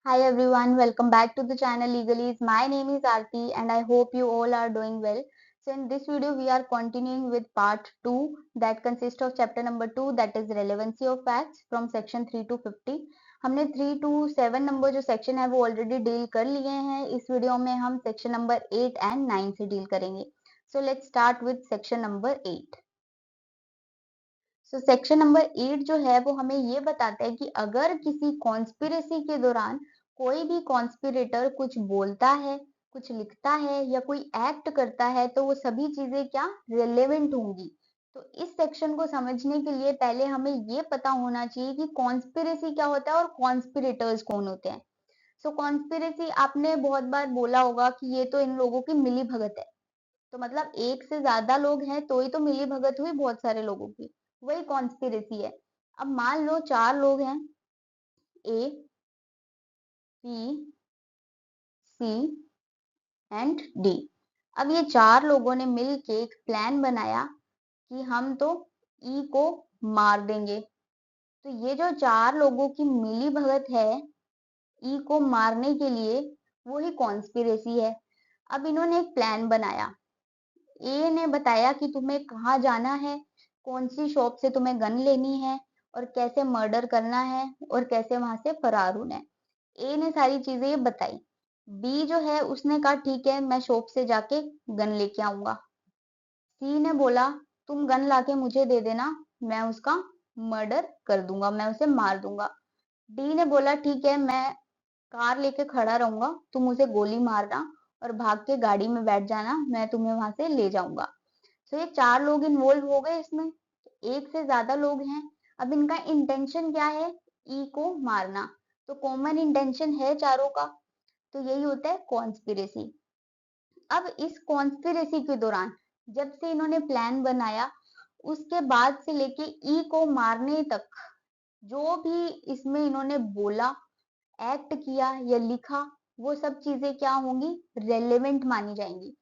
Hi everyone, welcome back to the channel Legalese. My name is Aarti and I hope you all are doing well. So in this video we are continuing with part 2 that consists of chapter number 2 that is relevancy of facts from section 3 to 50. हमने 3 to 7 number जो section है वो already deal कर लिए हैं. इस video में हम सेक्शन नंबर 8 एंड 9 से डील करेंगे. So let's start with section number 8. Section number 8 जो है वो हमें ये बताता है कि अगर किसी कॉन्स्पिरेसी के दौरान कोई भी कॉन्स्पिरेटर कुछ बोलता है, कुछ लिखता है या कोई एक्ट करता है तो वो सभी चीजें क्या रिलेवेंट होंगी. तो इस सेक्शन को समझने के लिए पहले हमें ये पता होना चाहिए कि कॉन्स्पिरेसी क्या होता है और कॉन्स्पिरेटर्स कौन होते हैं. कॉन्स्पिरेसी आपने बहुत बार बोला होगा कि ये तो इन लोगों की मिली भगत है. तो मतलब एक से ज्यादा लोग हैं तो ही तो मिली भगत हुई बहुत सारे लोगों की, वही कॉन्स्पिरेसी है. अब मान लो 4 लोग हैं, ए, बी, सी एंड डी. अब ये 4 लोगों ने मिलके एक प्लान बनाया कि हम तो ई को मार देंगे. तो ये जो 4 लोगों की मिली भगत है ई को मारने के लिए, वो ही कॉन्स्पिरेसी है. अब इन्होंने एक प्लान बनाया. ए ने बताया कि तुम्हें कहाँ जाना है, कौन सी शॉप से तुम्हें गन लेनी है और कैसे मर्डर करना है और कैसे वहां से फरार होना है. ए ने सारी चीजें ये बताई. बी जो है उसने कहा ठीक है मैं शॉप से जाके गन लेके आऊंगा. सी ने बोला तुम गन लाके मुझे दे देना, मैं उसका मर्डर कर दूंगा, मैं उसे मार दूंगा. डी ने बोला ठीक है मैं कार लेके खड़ा रहूंगा, तुम उसे गोली मारना और भाग के गाड़ी में बैठ जाना, मैं तुम्हें वहां से ले जाऊंगा. तो ये 4 लोग इन्वॉल्व हो गए इसमें. एक से ज्यादा लोग हैं. अब इनका इंटेंशन क्या है, ई को मारना. तो कॉमन इंटेंशन है चारों का. तो यही होता है कॉन्स्पिरेसी. अब इस कॉन्स्पिरेसी के दौरान जब से इन्होंने प्लान बनाया उसके बाद से लेके ई को मारने तक जो भी इसमें इन्होंने बोला, एक्ट किया या लिखा, वो सब चीजें क्या होंगी, रेलेवेंट मानी जाएंगी.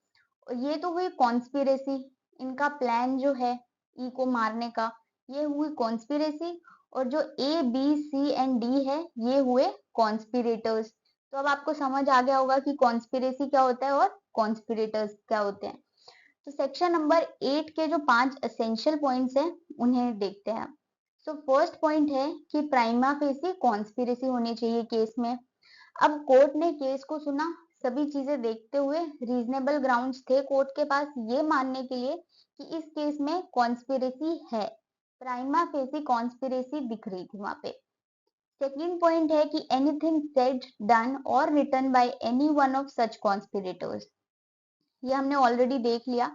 और ये तो हुई कॉन्स्पिरेसी. इनका प्लान जो है ई को मारने का, ये हुई कॉन्स्पिरेसी. और जो A B C and D है ये हुए कॉन्स्पिरेटर्स. तो अब आपको समझ आ गया होगा कि कॉन्स्पिरेसी क्या होता है और कॉन्स्पिरेटर्स क्या होते हैं. तो सेक्शन नंबर 8 के जो 5 एसेंशियल पॉइंट्स हैं उन्हें देखते हैं. फर्स्ट पॉइंट है कि प्राइमा फेसी कॉन्स्पिरेसी होनी चाहिए केस में. अब कोर्ट ने केस को सुना, सभी चीजें देखते हुए रीजनेबल ग्राउंड्स थे कोर्ट के पास ये मानने के लिए कि इस केस में कॉन्स्पिरेसी है. प्राइमा फेसी कॉन्स्पिरेसी दिख रही थी वहां पे. सेकंड पॉइंट है कि एनीथिंग सेड डन और written by any one of such conspirators. ये हमने ऑलरेडी देख लिया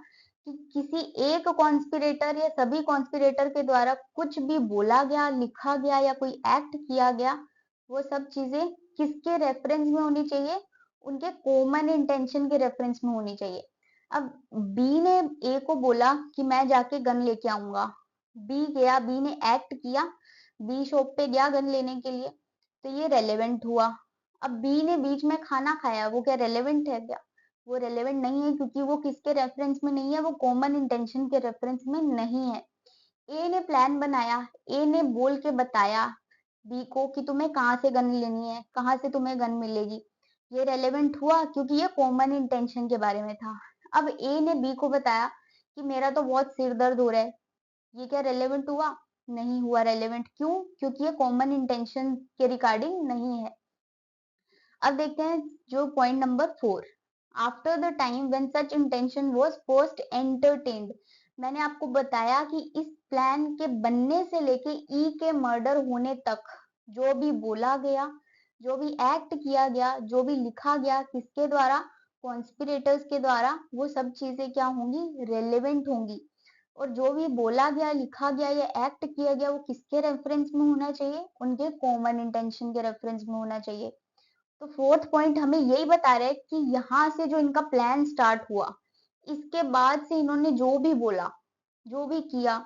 कि किसी एक कॉन्स्पिरेटर या सभी कॉन्स्पिरेटर के द्वारा कुछ भी बोला गया, लिखा गया या कोई एक्ट किया गया, वो सब चीजें किसके रेफरेंस में होनी चाहिए, उनके कॉमन इंटेंशन के रेफरेंस में होनी चाहिए. अब बी ने ए को बोला कि मैं जाके गन लेके आऊंगा. बी गया, बी ने एक्ट किया, बी शॉप पे गया गन लेने के लिए, तो ये रेलेवेंट हुआ. अब बी ने बीच में खाना खाया, वो क्या रेलेवेंट है क्या, वो रेलेवेंट नहीं है क्योंकि वो किसके रेफरेंस में नहीं है, वो कॉमन इंटेंशन के रेफरेंस में नहीं है. ए ने प्लान बनाया, ए ने बोल के बताया बी को कि तुम्हें कहाँ से गन लेनी है, कहाँ से तुम्हें गन मिलेगी, ये रेलेवेंट हुआ क्योंकि ये कॉमन इंटेंशन के बारे में था. अब ए ने बी को बताया कि मेरा तो बहुत सिर दर्द हो रहा है, ये क्या रेलेवेंट हुआ, नहीं हुआ रेलेवेंट. क्यों, क्योंकि ये कॉमन इंटेंशन के रिगार्डिंग नहीं है. अब देखते हैं जो point number 4, after the time when such intention was first entertained. मैंने आपको बताया कि इस प्लान के बनने से लेके ई के मर्डर होने तक जो भी बोला गया, जो भी एक्ट किया गया, जो भी लिखा गया, किसके द्वारा, कॉन्स्पिरेटर्स के द्वारा, वो सब चीजें क्या होंगी, रेलेवेंट होंगी. और जो भी बोला गया, लिखा गया या एक्ट किया गया वो किसके रेफरेंस में होना चाहिए, उनके कॉमन इंटेंशन के रेफरेंस में होना चाहिए. तो फोर्थ पॉइंट हमें यही बता रहा है कि यहाँ से जो इनका प्लान स्टार्ट हुआ, इसके बाद से इन्होंने जो भी बोला, जो भी किया,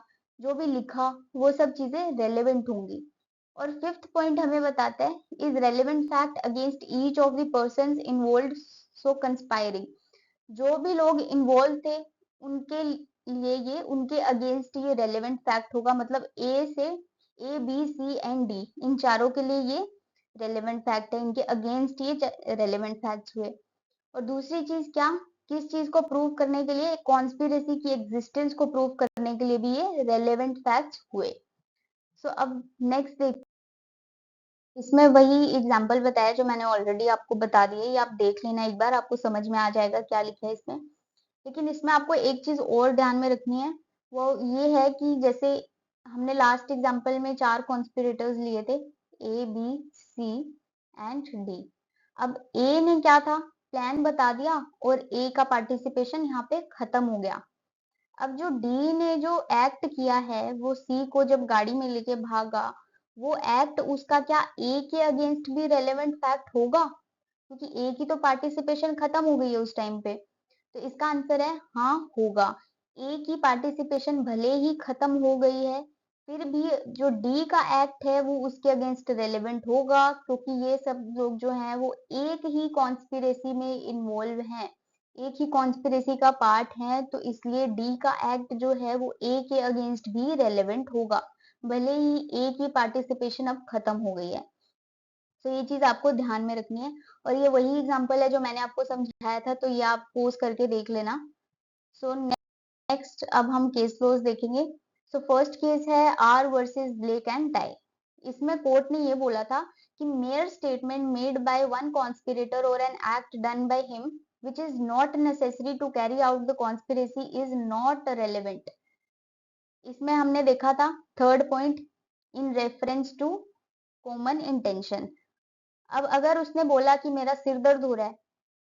जो भी लिखा, वो सब चीजें रेलेवेंट होंगी. और फिफ्थ पॉइंट हमें बताता है is relevant fact against each of the persons involved so conspiring. जो भी लोग इन्वॉल्व थे उनके लिए ये, उनके अगेंस्ट ये रेलेवेंट फैक्ट होगा. मतलब ए से A B C and D इन चारों के लिए ये रेलेवेंट फैक्ट है, इनके अगेंस्ट ये रेलेवेंट फैक्ट्स हुए। और दूसरी चीज क्या, किस चीज को प्रूव करने के लिए, कॉन्स्पिरेसी की एग्जिस्टेंस को प्रूव करने के लिए भी ये रेलेवेंट फैक्ट्स हुए। सो अब नेक्स्ट देख, इसमें वही एग्जाम्पल बताया जो मैंने ऑलरेडी आपको बता दिया, ये आप देख लेना एक बार, आपको समझ में आ जाएगा क्या लिखा है इसमें। लेकिन इसमें आपको एक चीज और ध्यान में रखनी है, वो ये है कि जैसे हमने लास्ट एग्जाम्पल में 4 कॉन्स्पिरेटर्स लिए थे, A B C and D. अब ए ने क्या था, प्लान बता दिया और ए का पार्टिसिपेशन यहाँ पे खत्म हो गया। अब जो डी ने जो एक्ट किया है, वो सी को जब गाड़ी में लेके भागा, वो एक्ट उसका क्या ए के अगेंस्ट भी रेलेवेंट फैक्ट होगा, क्योंकि ए की तो पार्टिसिपेशन खत्म हो गई है उस टाइम पे। तो इसका आंसर है हाँ होगा। ए की पार्टिसिपेशन भले ही खत्म हो गई है, फिर भी जो डी का एक्ट है वो उसके अगेंस्ट रेलेवेंट होगा, क्योंकि ये सब लोग जो हैं वो एक ही कॉन्स्पिरेसी में इन्वॉल्व हैं, एक ही कॉन्स्पिरेसी का पार्ट है, तो इसलिए डी का एक्ट जो है वो ए के अगेंस्ट भी रेलेवेंट होगा, भले ही ए की पार्टिसिपेशन अब खत्म हो गई है। तो ये चीज आपको ध्यान में रखनी है। और ये वही एग्जांपल है जो मैंने आपको समझाया था, तो ये आप पोज करके देख लेना। सो नेक्स्ट अब हम केस लॉज देखेंगे। सो फर्स्ट केस है R versus Blake and Tye. इसमें कोर्ट ने ये बोला था कि mere statement made by one conspirator और an act done by him which is not necessary to carry out the conspiracy is not relevant। इसमें हमने देखा था third point, in reference to common intention. अब अगर उसने बोला कि मेरा सिर दर्द हो रहा है,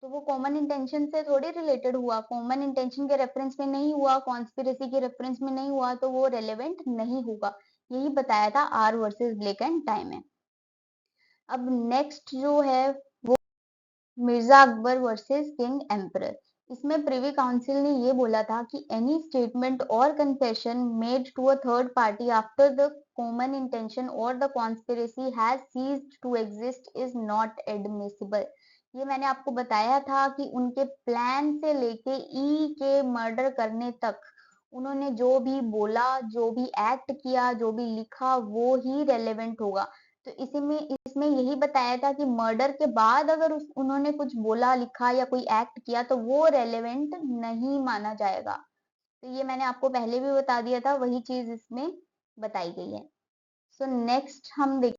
तो वो कॉमन इंटेंशन से थोड़ी रिलेटेड हुआ, कॉमन इंटेंशन के रेफरेंस में नहीं हुआ, कॉन्स्पिरेसी के रेफरेंस में नहीं हुआ, तो वो रेलेवेंट नहीं होगा। यही बताया था R versus Blake and Tye में। अब नेक्स्ट जो है वो Mirza Akbar versus king emperor. इसमें प्रिवी काउंसिल ने ये बोला था कि एनी स्टेटमेंट और confession made to a third party after the common intention और the conspiracy has ceased to exist is not admissible. ये मैंने आपको बताया था कि उनके प्लान से लेके ई के मर्डर करने तक उन्होंने जो भी बोला, जो भी एक्ट किया, जो भी लिखा, वो ही रेलेवेंट होगा। तो इसमें यही बताया था कि मर्डर के बाद अगर उन्होंने कुछ बोला, लिखा या कोई एक्ट किया तो वो रेलेवेंट नहीं माना जाएगा। तो ये मैंने आपको पहले भी बता दिया था, वही चीज इसमें बताई गई है। सो नेक्स्ट हम देख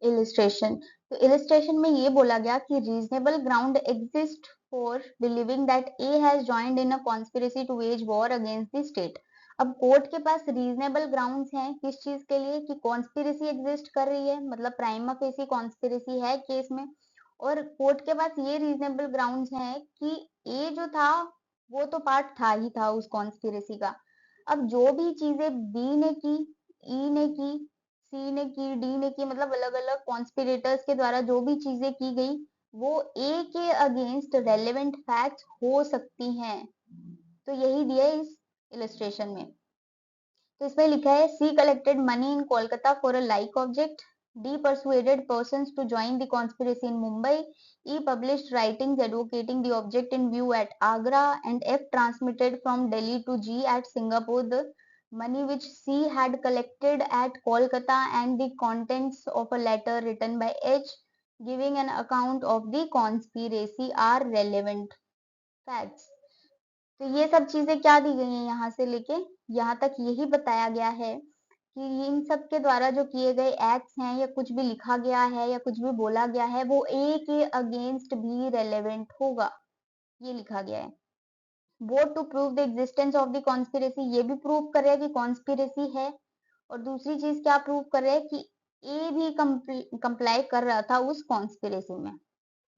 इलिस्ट्रेशन। तो इलिस्ट्रेशन में ये बोला गया कि reasonable ground exist for believing that A has joined in a conspiracy to wage war against the state. अब कोर्ट के पास रीजनेबल ग्राउंड्स हैं किस चीज के लिए, कि कॉन्स्पिरेसी एग्जिस्ट कर रही है, मतलब प्राइमा फेसी कॉन्स्पिरेसी है केस में। और कोर्ट के पास ये रीजनेबल ग्राउंड्स हैं कि ए जो था वो तो पार्ट था ही था उस कॉन्स्पिरेसी का। अब जो भी चीजें बी ने की, ई ने की, सी ने की, डी ने की, मतलब अलग अलग कॉन्स्पिरेटर्स के द्वारा जो भी चीजें की गई, वो ए के अगेंस्ट रेलेवेंट फैक्ट्स हो सकती हैं। तो यही दिया है इस इलस्ट्रेशन में। तो इसमें लिखा है C collected money in Kolkata for a like object, D persuaded persons to join the conspiracy in Mumbai, E published writings advocating the object in view at Agra, and F transmitted from Delhi to G at Singapore the money which C had collected at Kolkata and the contents of a letter written by H giving an account of the conspiracy are relevant facts। तो ये सब चीजें क्या दी गई हैं, यहाँ से लेके यहाँ तक यही बताया गया है कि इन सब के द्वारा जो किए गए एक्ट्स हैं या कुछ भी लिखा गया है या कुछ भी बोला गया है वो ए के अगेंस्ट भी रेलेवेंट होगा, ये लिखा गया है। What to prove the existence of the conspiracy, ये भी प्रूव कर रहे हैं कि कॉन्स्पिरेसी है। और दूसरी चीज क्या प्रूव कर रहे हैं कि ए भी कंप्लाई कर रहा था उस कॉन्स्पिरेसी में,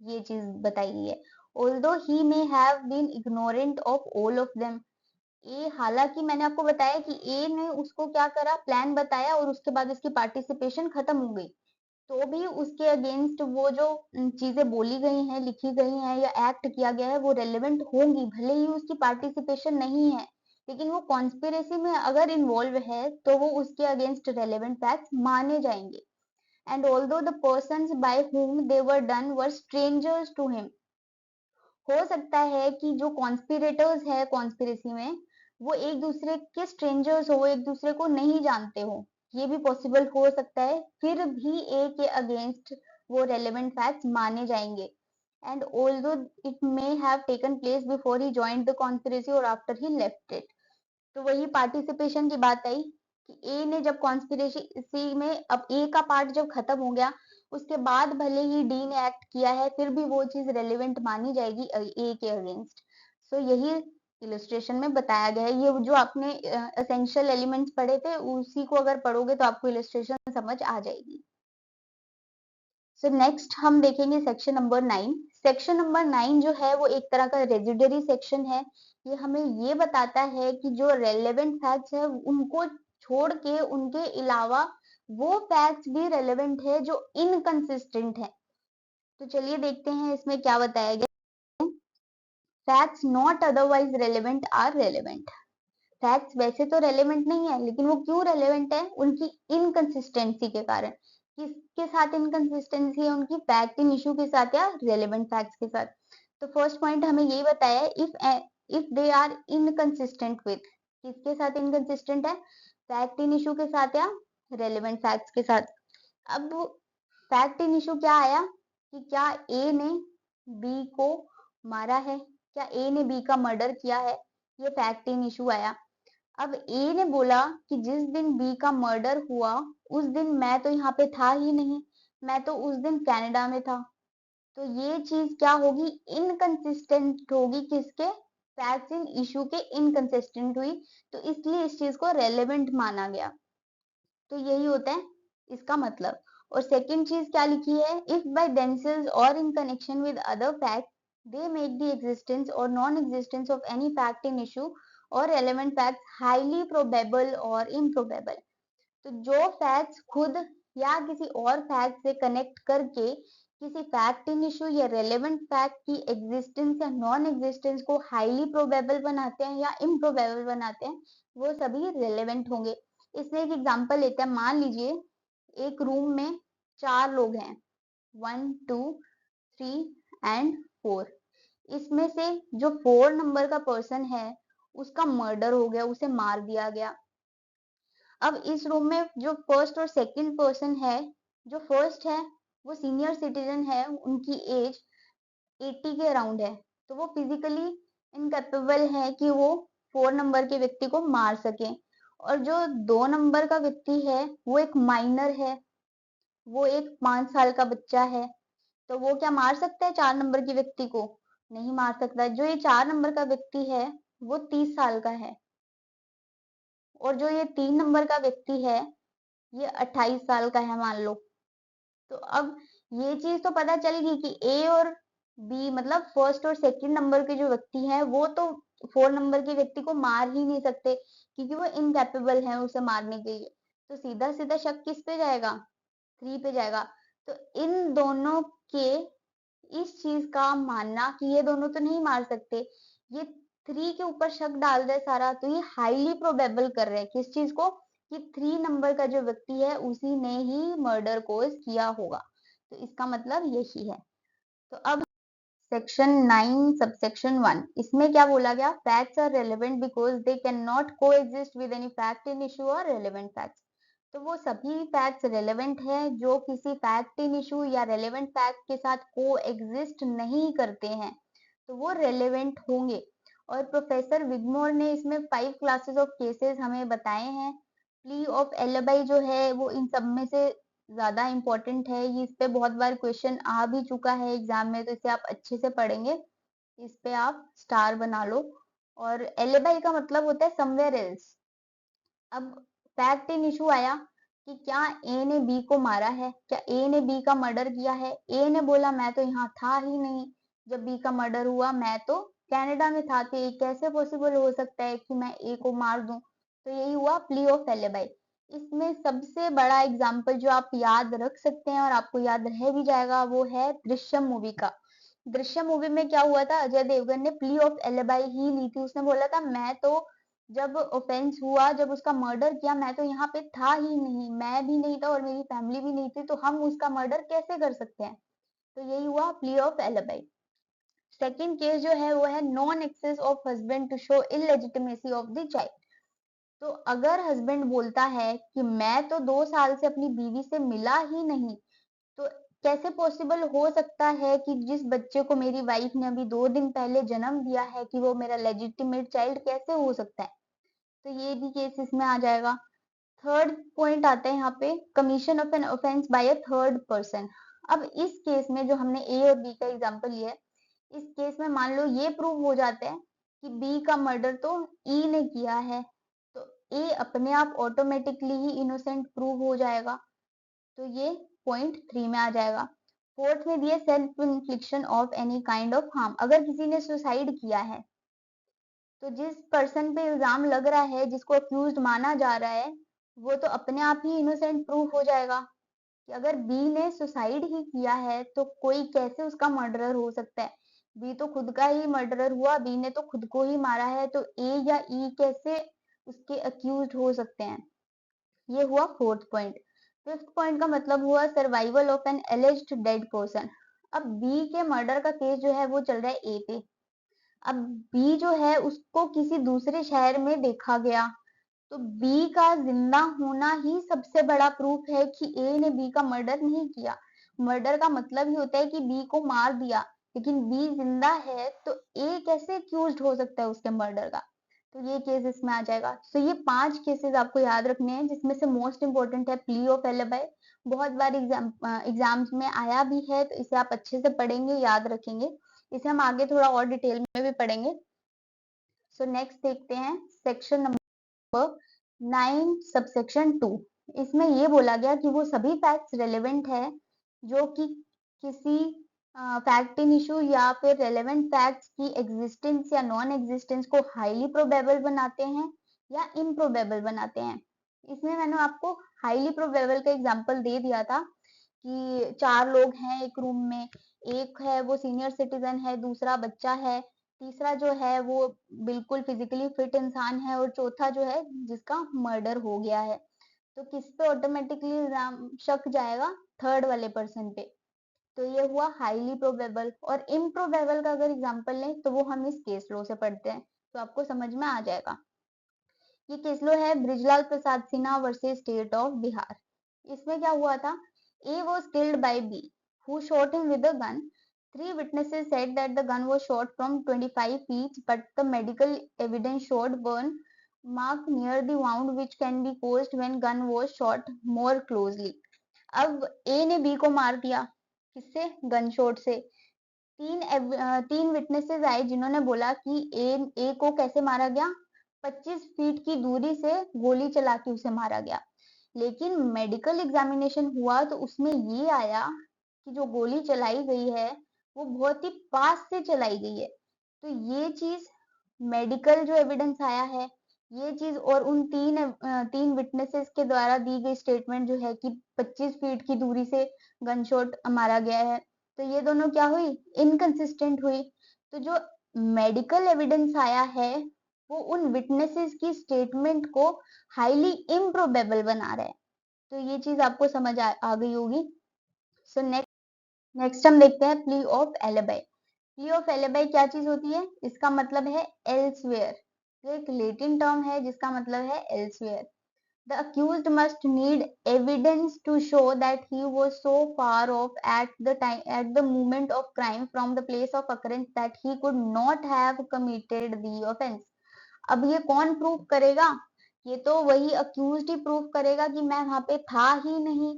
ये चीज बताई गई है। Although he may have been ignorant of all of them, ए हालांकि मैंने आपको बताया कि ए ने उसको क्या करा, प्लान बताया और उसके बाद उसकी पार्टिसिपेशन खत्म हो गई, तो भी उसके अगेंस्ट वो जो चीजें बोली गई हैं, लिखी गई हैं या एक्ट किया गया है वो रेलेवेंट होंगी, भले ही उसकी पार्टिसिपेशन नहीं है, लेकिन वो कॉन्स्पिरेसी में अगर इन्वॉल्व है तो वो उसके अगेंस्ट रेलेवेंट फैक्ट्स माने जाएंगे। And although the persons by whom they were done were strangers to him, हो सकता है कि जो कॉन्स्पिरेटर्स है कॉन्स्पिरेसी में वो एक दूसरे के स्ट्रेंजर्स हो, वो एक दूसरे को नहीं जानते हो, ये भी पॉसिबल हो सकता है, फिर भी ए के अगेंस्ट वो रेलेवेंट फैक्ट्स माने जाएंगे। And although it may have taken place before he joined the conspiracy और आफ्टर ही लेफ्ट इट। तो वही पार्टिसिपेशन की बात आई कि ए ने जब कॉन्स्पिरेसी में, अब ए का पार्ट जब खत्म हो गया, उसके बाद भले ही डी ने एक्ट किया है, फिर भी वो चीज रेलिवेंट मानी जाएगी ए के अगेंस्ट। सो यही इलस्ट्रेशन में बताया गया है। ये जो आपने एसेंशियल एलिमेंट्स पढ़े थे, उसी को अगर पढ़ोगे तो आपको इलस्ट्रेशन समझ आ जाएगी। सो नेक्स्ट हम देखेंगे सेक्शन नंबर 9। सेक्शन नंबर 9 जो है वो एक तरह का रेजिडरी सेक्शन है। ये हमें ये बताता है कि जो रेलेवेंट फैक्ट्स है उनको छोड़ के उनके अलावा वो फैक्ट्स भी रेलेवेंट है जो इनकंसिस्टेंट है। तो चलिए देखते हैं इसमें क्या बताया गया। Facts not otherwise relevant are relevant. Facts वैसे तो रेलेवेंट नहीं है, लेकिन वो क्यों रेलेवेंट है? उनकी इनकंसिस्टेंसी के कारण। किसके साथ इनकंसिस्टेंसी है उनकी? फैक्ट इन इशू के साथ या रेलेवेंट फैक्ट्स के साथ। तो फर्स्ट पॉइंट हमें यही बताया है, if they are inconsistent with, किसके साथ इनकंसिस्टेंट है? फैक्ट इन इशू के साथ या रेलेवेंट फैक्ट्स के साथ। अब फैक्ट इन इशू क्या आया कि क्या ए ने बी को मारा है, क्या ए ने बी का मर्डर किया है, ये फैक्ट इन इशू आया। अब ए ने बोला कि जिस दिन बी का मर्डर हुआ उस दिन मैं तो यहाँ पे था ही नहीं, मैं तो उस दिन कनाडा में था। तो ये चीज क्या होगी? इनकंसिस्टेंट होगी। किसके? फैक्ट्स इन इशू के इनकंसिस्टेंट हुई, तो इसलिए इस चीज को रेलेवेंट माना गया। तो यही होता है इसका मतलब। और सेकंड चीज क्या लिखी है? इफ बाय देमसेल्व्स और in connection with other fact they make the existence और non existence of any fact in issue और रेलेवेंट फैक्ट्स हाईली प्रोबेबल और इम्प्रोबेबल। तो जो फैक्ट्स खुद या किसी और फैक्ट से कनेक्ट करके किसी फैक्ट इन इशू या रेलेवेंट फैक्ट की एग्जिस्टेंस या नॉन एग्जिस्टेंस को हाईली प्रोबेबल बनाते हैं या इम्प्रोबेबल बनाते हैं, वो सभी रेलेवेंट होंगे। इसमें एक एग्जांपल लेते हैं। मान लीजिए एक रूम में 4 लोग हैं, 1 2 3 एंड 4। इसमें से जो 4 नंबर का पर्सन है उसका मर्डर हो गया, उसे मार दिया गया। अब इस रूम में जो फर्स्ट और सेकंड पर्सन है, जो फर्स्ट है वो सीनियर सिटीजन है, उनकी एज 80 के अराउंड है, तो वो फिजिकली इनकेपेबल है कि वो 4 नंबर के व्यक्ति को मार सके। और जो 2 नंबर का व्यक्ति है वो एक माइनर है, वो एक 5 साल का बच्चा है, तो वो क्या मार सकता है 4 नंबर के व्यक्ति को? नहीं मार सकता। जो ये 4 नंबर का व्यक्ति है वो 30 साल का है, और जो ये 3 नंबर का व्यक्ति है ये 28 साल का है मान लो। तो अब ये चीज तो पता चल गई कि ए और बी, मतलब फर्स्ट और सेकंड नंबर के जो व्यक्ति हैं वो तो 4 नंबर के व्यक्ति को मार ही नहीं सकते, क्योंकि वो इनकेपेबल है उसे मारने के लिए। तो सीधा सीधा शक किस पे जाएगा? 3 पे जाएगा। तो इन दोनों के इस चीज का मानना कि ये दोनों तो नहीं मार सकते, ये 3 के ऊपर शक डाल रहे सारा, तो ये हाईली प्रोबेबल कर रहे हैं किस चीज को? कि 3 नंबर का जो व्यक्ति है उसी ने ही मर्डर कोज किया होगा। तो इसका मतलब यही है। तो अब सेक्शन 9 सबसेक्शन 1, इसमें क्या बोला गया? Facts are relevant because they can not coexist with any fact in issue और रेलेवेंट फैक्ट्स। तो वो सभी फैक्ट्स रेलेवेंट है जो किसी फैक्ट इन इशू या रेलेवेंट फैक्ट के साथ को एग्जिस्ट नहीं करते हैं, तो वो रेलेवेंट होंगे। और प्रोफेसर विगमोर ने इसमें 5 क्लासेस ऑफ केसेस हमें बताए हैं। प्ली ऑफ एलिबाई जो है वो इन सब में से ज्यादा इंपॉर्टेंट है। ये इस पे बहुत बार क्वेश्चन आ भी चुका है एग्जाम में, तो इसे आप अच्छे से पढ़ेंगे, इस पे आप स्टार बना लो। और एलिबाई का मतलब होता है समवेयर एल्स। अब फैक्ट इन इशू आया कि क्या ए ने बी को मारा है, क्या ए ने बी का मर्डर किया है। ए ने बोला मैं तो यहाँ था ही नहीं जब बी का मर्डर हुआ, मैं तो कनाडा में था, तो ये कैसे पॉसिबल हो सकता है कि मैं ए को मार दूं। तो यही हुआ प्ली ऑफ एलिबाई। इसमें सबसे बड़ा एग्जाम्पल जो आप याद रख सकते हैं और आपको याद रह भी जाएगा वो है दृश्यम मूवी का। दृश्यम मूवी में क्या हुआ था? अजय देवगन ने प्ली ऑफ एलिबाई ही ली थी। उसने बोला था मैं तो जब ऑफेंस हुआ, जब उसका मर्डर किया, मैं तो यहाँ पे था ही नहीं, मैं भी नहीं था और मेरी फैमिली भी नहीं थी, तो हम उसका मर्डर कैसे कर सकते हैं। तो यही हुआ plea of alibi. Second case जो है वो है non access of husband to show illegitimacy of the child. तो अगर हस्बैंड बोलता है कि मैं तो 2 साल से अपनी बीवी से मिला ही नहीं, तो कैसे पॉसिबल हो सकता है कि जिस बच्चे को मेरी वाइफ ने अभी 2 दिन पहले जन्म दिया है कि वो मेरा लेजिटिमेट चाइल्ड कैसे हो सकता है? तो ये भी केस इसमें आ जाएगा। थर्ड पॉइंट आता है यहाँ पे, commission of an offence by a third person. अब इस केस में जो हमने ए और बी का एग्जांपल लिया है, इस केस में मान लो ये प्रूव हो जाता है कि बी का मर्डर तो ई ने किया है, तो ए अपने आप ऑटोमेटिकली ही इनोसेंट प्रूव हो जाएगा। तो ये पॉइंट 3 में आ जाएगा। फोर्थ में दिया self इन्फ्लिक्शन of any kind of harm. अगर किसी ने सुसाइड किया है, तो जिस पर्सन पे इल्जाम लग रहा है, जिसको अक्यूज्ड माना जा रहा है, वो तो अपने आप ही इनोसेंट प्रूफ हो जाएगा। कि अगर बी ने सुसाइड ही किया है तो कोई कैसे उसका मर्डरर हो सकता है? बी तो खुद का ही मर्डरर हुआ, बी ने तो खुद को ही मारा है, तो ए या ई कैसे उसके अक्यूज्ड हो सकते हैं? ये हुआ फोर्थ पॉइंट। फिफ्थ पॉइंट का मतलब हुआ survival of an alleged dead person. अब बी के मर्डर का केस जो है वो चल रहा है ए पे। अब बी जो है उसको किसी दूसरे शहर में देखा गया, तो बी का जिंदा होना ही सबसे बड़ा प्रूफ है कि ए ने बी का मर्डर नहीं किया। मर्डर का मतलब ही होता है कि बी को मार दिया, लेकिन बी जिंदा है तो ए कैसे एक्यूज्ड हो सकता है उसके मर्डर का? तो ये केस इसमें आ जाएगा। तो ये 5 केसेस आपको याद रखने हैं, जिसमें से मोस्ट इंपोर्टेंट है प्ली ऑफ एलिबाई। बहुत बार एग्जाम्स में आया भी है, तो इसे आप अच्छे से पढ़ेंगे, याद रखेंगे। इसे हम आगे थोड़ा और डिटेल में भी पढ़ेंगे। सो नेक्स्ट देखते हैं सेक्शन नंबर 9 सबसेक्शन 2। इसमें ये बोला गया कि वो सभी फैक्ट्स रेलेवेंट है जो कि किसी फैक्ट इन इशू या फिर रेलेवेंट फैक्ट्स की एग्जिस्टेंस या नॉन एग्जिस्टेंस को हाईली प्रोबेबल बनाते हैं या इम्प्रोबेबल बनाते हैं। इसमें मैंने आपको हाईली प्रोबेबल का एग्जांपल दे दिया था कि 4 लोग हैं एक रूम में, एक है वो सीनियर सिटीजन है, दूसरा बच्चा है, तीसरा जो है वो बिल्कुल फिजिकली फिट इंसान है, और चौथा जो है जिसका मर्डर हो गया है। तो किस पे ऑटोमेटिकली शक जाएगा? थर्ड वाले पर्सन पे। तो ये हुआ हाईली प्रोबेबल। और इम्प्रोबेबल का अगर एग्जांपल लें तो वो हम इस केस लॉ से पढ़ते हैं, तो आपको समझ में आ जाएगा। ये केस लॉ है Brijlal Prasad Sinha versus State of Bihar. इसमें क्या हुआ था? ए was killed by B, who shot him with a gun. Three witnesses said that the gun was shot from 25 feet, but the medical evidence showed burn mark near the wound which can be caused when gun was shot more closely. अब A ने B को मार दिया, किससे? Gun shot से। तीन witnesses आए जिन्होंने बोला कि ए को कैसे मारा गया? 25 फीट की दूरी से गोली चला के उसे मारा गया। लेकिन मेडिकल एग्जामिनेशन हुआ तो उसमें ये आया कि जो गोली चलाई गई है वो बहुत ही पास से चलाई गई है। तो ये चीज मेडिकल जो एविडेंस आया है, ये चीज और उन तीन विटनेसेस के द्वारा दी गई स्टेटमेंट जो है कि 25 फीट की दूरी से गनशॉट मारा गया है, तो ये दोनों क्या हुई? इनकंसिस्टेंट हुई। तो जो मेडिकल एविडेंस आया है वो उन विटनेसेस की स्टेटमेंट को हाईली इम्प्रोबेबल बना रहा है। तो ये चीज आपको समझ आ गई होगी। सो नेक्स्ट हम देखते हैं plea of alibi. Plea of alibi क्या चीज होती है? इसका मतलब है एल्सवेयर। तो एक लेटिन टर्म है जिसका मतलब है elsewhere. The accused must need evidence to show that he was so far off at the moment of crime from the place of occurrence that he could not have committed the offense. अब ये कौन proof करेगा? ये तो वही accused ही proof करेगा कि मैं वहां पे था ही नहीं।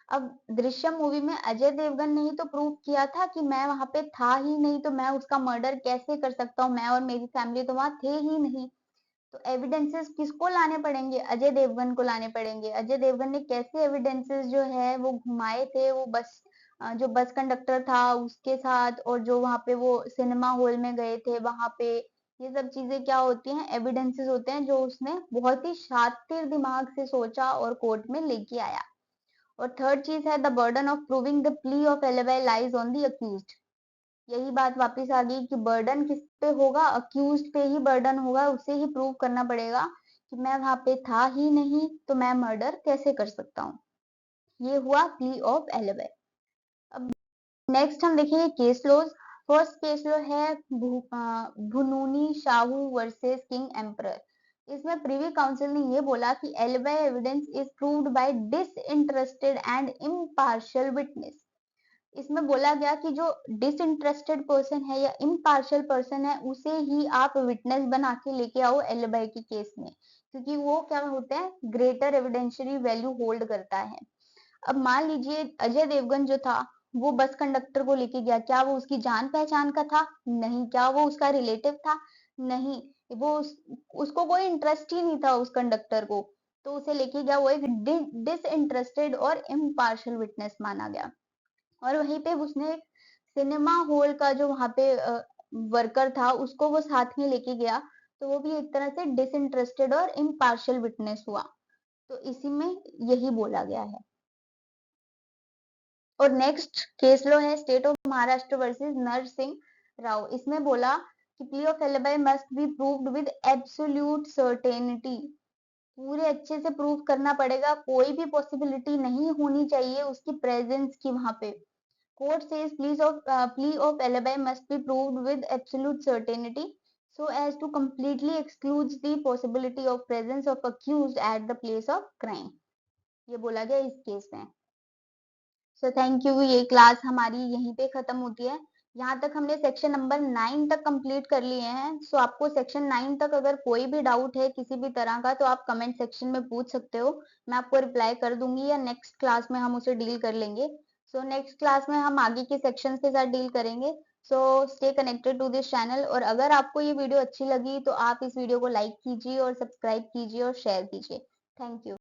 अब दृश्यम मूवी में अजय देवगन ने ही तो प्रूफ किया था कि मैं वहां पे था ही नहीं, तो मैं उसका मर्डर कैसे कर सकता हूँ? मैं और मेरी फैमिली तो वहां थे ही नहीं। तो एविडेंसेस किसको लाने पड़ेंगे? अजय देवगन को लाने पड़ेंगे। अजय देवगन ने कैसे एविडेंसेस जो है वो घुमाए थे? वो जो बस कंडक्टर था उसके साथ, और जो वहां पे वो सिनेमा हॉल में गए थे वहां पे, ये सब चीजें क्या होती हैं? एविडेंसेस होते हैं जो उसने बहुत ही शातिर दिमाग से सोचा और कोर्ट में लेके आया। और थर्ड चीज है the burden of proving the plea of alibi lies on the accused. यही बात वापस आ गई कि बर्डन किस पे होगा? अक्यूज्ड पे ही बर्डन होगा, उसे ही प्रूव करना पड़ेगा कि मैं वहां पे था ही नहीं, तो मैं मर्डर कैसे कर सकता हूँ? ये हुआ प्ली ऑफ एलिबाई। अब नेक्स्ट हम देखेंगे case laws. First case law है Bhununi Sahu versus king emperor. इसमें प्रीवी काउंसिल ने ये बोला कि alibi evidence is proved by disinterested and impartial witness. इसमें बोला गया कि जो डिसइंटरेस्टेड पर्सन है या इम्पार्शियल पर्सन है उसे ही आप विटनेस बना के लेके आओ एलिबाई के केस में, क्योंकि वो क्या होते हैं, ग्रेटर एविडेंशियरी वैल्यू होल्ड करता है। अब मान लीजिए अजय देवगन जो था वो बस कंडक्टर को लेके गया, क्या वो उसकी जान पहचान का था? नहीं। क्या वो उसका रिलेटिव था? नहीं। वो उसको कोई इंटरेस्ट ही नहीं था उस कंडक्टर को, तो उसे लेके गया, वो एक डिसइंटरेस्टेड और इम्पार्शियल विटनेस माना गया। और वहीं पे उसने एक सिनेमा हॉल का जो वहां पे वर्कर था उसको वो साथ में लेके गया, तो वो भी एक तरह से डिसइंटरेस्टेड और इम्पार्शियल विटनेस हुआ। तो इसी में यही बोला गया है। और नेक्स्ट केस लो है state of Maharashtra versus Narasimha Rao. इसमें बोला कि plea of alibi must be proved with absolute certainty. पूरे अच्छे से प्रूव करना पड़ेगा, कोई भी पॉसिबिलिटी नहीं होनी चाहिए उसकी प्रेजेंस की वहां पे। Court says plea of alibi must be proved with absolute certainty so as to completely exclude the possibility of presence of accused at the place of crime। ये बोला गया इस केस में। So thank you. ये class हमारी यहीं पे खत्म होती है। यहाँ तक हमने सेक्शन नंबर 9 तक कंप्लीट कर लिए हैं। सो आपको सेक्शन 9 तक अगर कोई भी डाउट है किसी भी तरह का तो आप कमेंट सेक्शन में पूछ सकते हो, मैं आपको रिप्लाई कर दूंगी या नेक्स्ट क्लास में हम उसे डील कर लेंगे। सो नेक्स्ट क्लास में हम आगे के सेक्शन के साथ डील करेंगे। So stay connected to this channel. और अगर आपको ये वीडियो अच्छी लगी तो आप इस वीडियो को लाइक कीजिए और सब्सक्राइब कीजिए और शेयर कीजिए। Thank you.